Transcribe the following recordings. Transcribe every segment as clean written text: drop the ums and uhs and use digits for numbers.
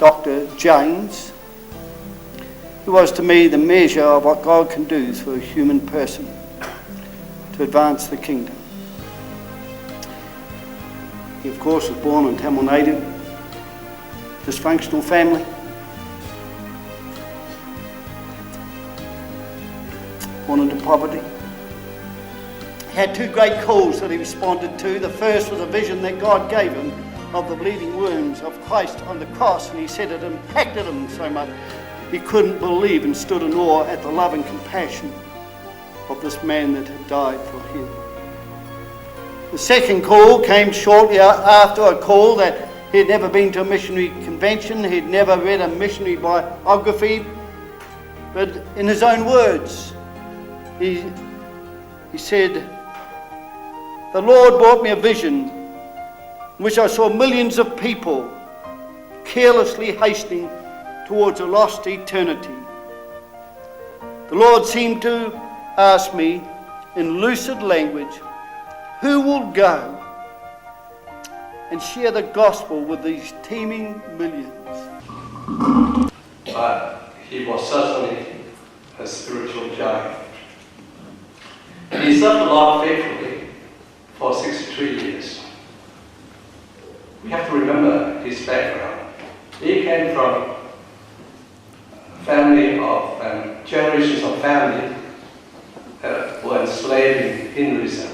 Dr. James, who was to me the measure of what God can do through a human person to advance the kingdom. He, of course, was born in Tamil Nadu, dysfunctional family. Born into poverty. He had two great calls that he responded to. The first was a vision that God gave him of the bleeding wounds of Christ on the cross, and he said it impacted him so much he couldn't believe and stood in awe at the love and compassion of this man that had died for him. The second call came shortly after a call that he had never been to a missionary convention, he'd never read a missionary biography, but in his own words, he said, "The Lord brought me a vision in which I saw millions of people carelessly hastening towards a lost eternity. The Lord seemed to ask me in lucid language, who will go and share the gospel with these teeming millions?" But he was certainly a spiritual giant. He served the Lord faithfully for 63 years. We have to remember his background. He came from a family of generations of family that were enslaved in Hinduism.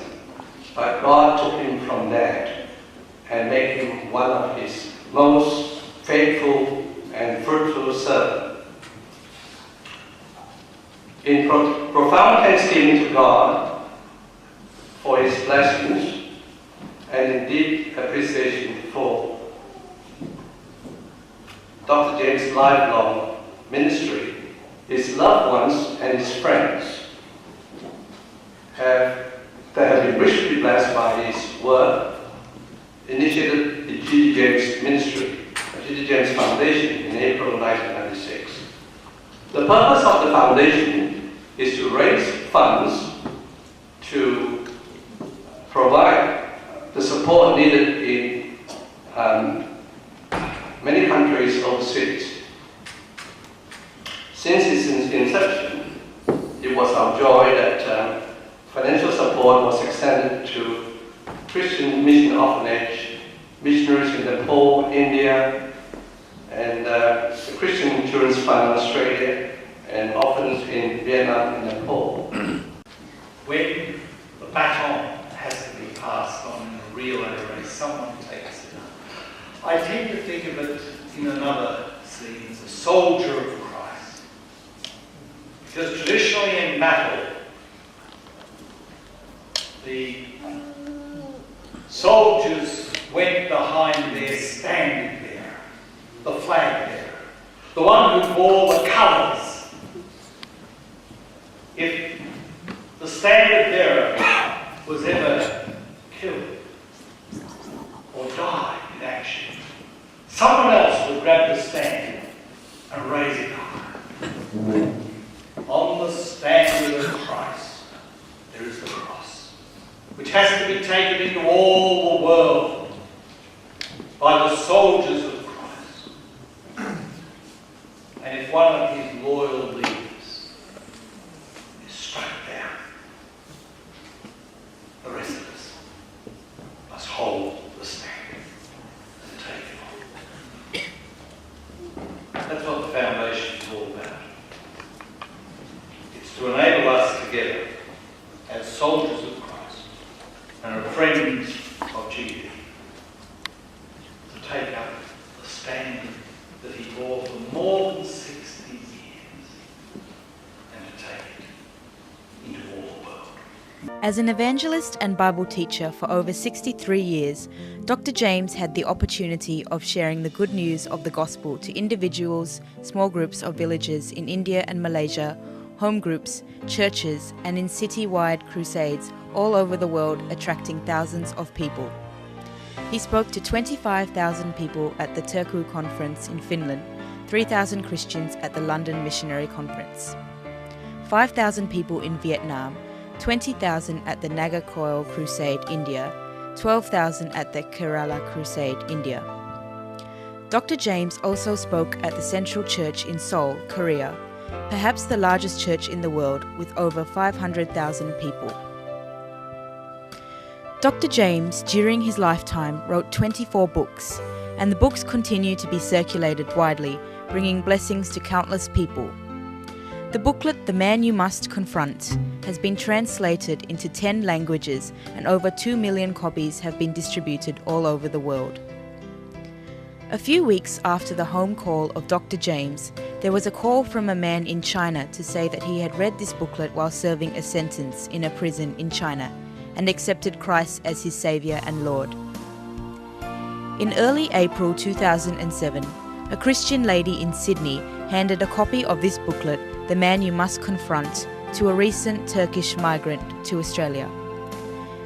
But God took him from that and made him one of his most faithful and fruitful servants. In profound thanksgiving to God for his blessings and in deep appreciation for Dr. James' lifelong ministry, his loved ones and his friends that have been richly blessed by his work, initiated the G.D. James Ministry, the G.D. James Foundation in April 1996. The purpose of the foundation is to raise funds to provide the support needed in many countries overseas. Since its inception, it was our joy that financial support was extended to Christian Mission Orphanage, missionaries in Nepal, India, and the Christian Children's Fund in Australia, and orphans in Vietnam and Nepal. When the baton has to be passed on in a relay race, someone takes it. I tend to think of it in another scene as a soldier of Christ. Because traditionally in battle, the soldiers went behind their standard bearer, the flag bearer, the one who bore the colours. If the standard bearer was ever killed or died in action, someone else would grab the stand and raise it high. On the standard of Christ, there is the cross, which has to be taken into all the world by the soldiers of Christ. And if one of his loyal leaders is struck down, the rest of us must hold the standard and take it on. That's what the foundation is all about. It's to enable us together as soldiers of Christ and are friends of Jesus to take up the standard that he bore for more than 60 years and to take it into all the world. As an evangelist and Bible teacher for over 63 years, Dr. James had the opportunity of sharing the good news of the gospel to individuals, small groups of villagers in India and Malaysia, home groups, churches, and in city-wide crusades all over the world, attracting thousands of people. He spoke to 25,000 people at the Turku Conference in Finland, 3,000 Christians at the London Missionary Conference, 5,000 people in Vietnam, 20,000 at the Nagarcoil Crusade, India, 12,000 at the Kerala Crusade, India. Dr. James also spoke at the Central Church in Seoul, Korea, perhaps the largest church in the world with over 500,000 people. Dr. James, during his lifetime, wrote 24 books, and the books continue to be circulated widely, bringing blessings to countless people. The booklet, The Man You Must Confront, has been translated into 10 languages and over 2 million copies have been distributed all over the world. A few weeks after the home call of Dr. James, there was a call from a man in China to say that he had read this booklet while serving a sentence in a prison in China and accepted Christ as his Saviour and Lord. In early April 2007, a Christian lady in Sydney handed a copy of this booklet, The Man You Must Confront, to a recent Turkish migrant to Australia.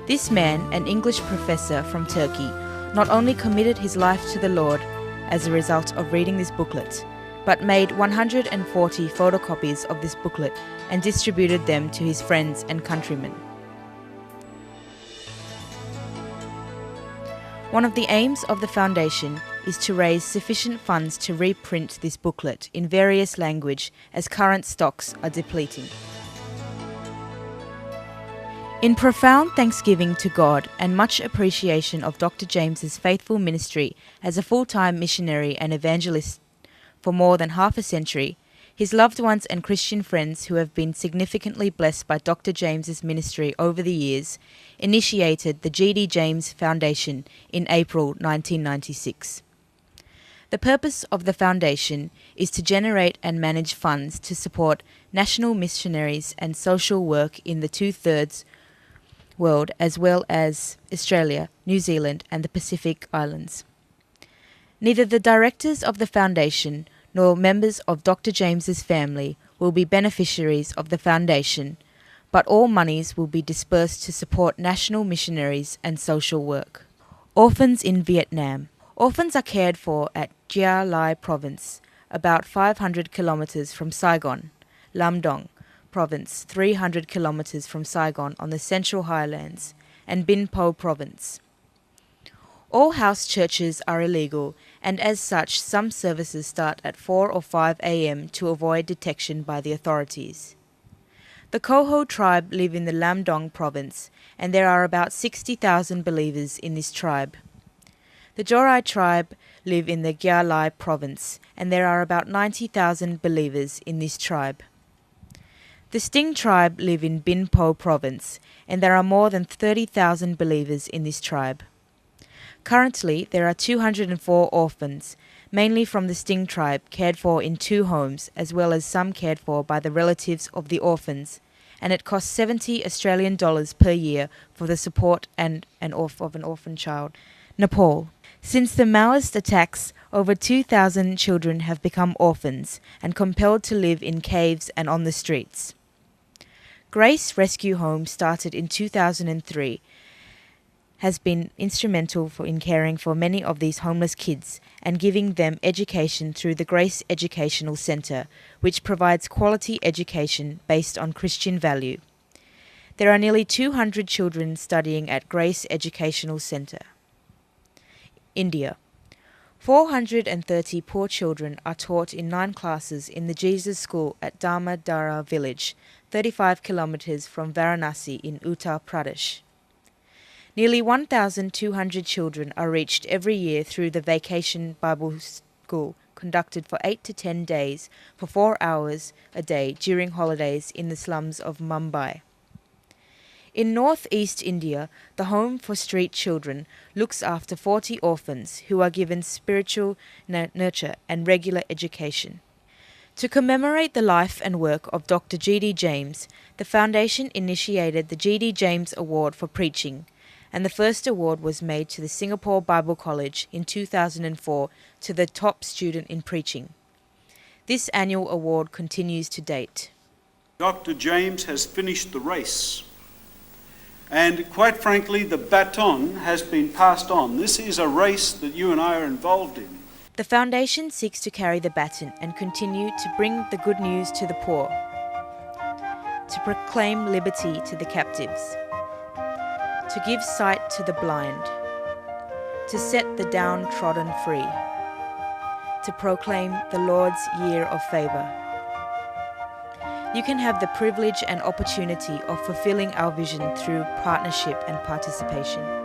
This man, an English professor from Turkey, not only committed his life to the Lord as a result of reading this booklet, but made 140 photocopies of this booklet and distributed them to his friends and countrymen. One of the aims of the foundation is to raise sufficient funds to reprint this booklet in various languages as current stocks are depleting. In profound thanksgiving to God and much appreciation of Dr. James's faithful ministry as a full-time missionary and evangelist for more than half a century, his loved ones and Christian friends who have been significantly blessed by Dr. James's ministry over the years initiated the G.D. James Foundation in April 1996. The purpose of the foundation is to generate and manage funds to support national missionaries and social work in the two-thirds world as well as Australia, New Zealand and the Pacific Islands. Neither the directors of the foundation nor members of Dr. James's family will be beneficiaries of the foundation, but all monies will be dispersed to support national missionaries and social work. Orphans in Vietnam. Orphans are cared for at Gia Lai Province, about 500 kilometres from Saigon, Lam Dong Province, 300 kilometres from Saigon on the Central Highlands, and Bin Po Province. All house churches are illegal, and as such some services start at 4 or 5 a.m. to avoid detection by the authorities. The Koho tribe live in the Lam Dong Province, and there are about 60,000 believers in this tribe. The Jorai tribe live in the Gia Lai Province, and there are about 90,000 believers in this tribe. The Sting tribe live in Bin Po Province, and there are more than 30,000 believers in this tribe. Currently, there are 204 orphans, mainly from the Sting tribe, cared for in 2 homes, as well as some cared for by the relatives of the orphans, and it costs $70 per year for the support of an orphan child. Nepal. Since the Maoist attacks, over 2,000 children have become orphans and compelled to live in caves and on the streets. Grace Rescue Home, started in 2003, has been instrumental in caring for many of these homeless kids and giving them education through the Grace Educational Centre, which provides quality education based on Christian value. There are nearly 200 children studying at Grace Educational Centre. India. 430 poor children are taught in 9 classes in the Jesus School at Dharma Dara village, 35 kilometres from Varanasi in Uttar Pradesh. Nearly 1,200 children are reached every year through the Vacation Bible School, conducted for 8 to 10 days for 4 hours a day during holidays in the slums of Mumbai. In northeast India, the Home for Street Children looks after 40 orphans who are given spiritual nurture and regular education. To commemorate the life and work of Dr. G.D. James, the foundation initiated the G.D. James Award for Preaching, and the first award was made to the Singapore Bible College in 2004 to the top student in preaching. This annual award continues to date. Dr. James has finished the race. And quite frankly, the baton has been passed on. This is a race that you and I are involved in. The foundation seeks to carry the baton and continue to bring the good news to the poor, to proclaim liberty to the captives, to give sight to the blind, to set the downtrodden free, to proclaim the Lord's Year of Favour. You can have the privilege and opportunity of fulfilling our vision through partnership and participation.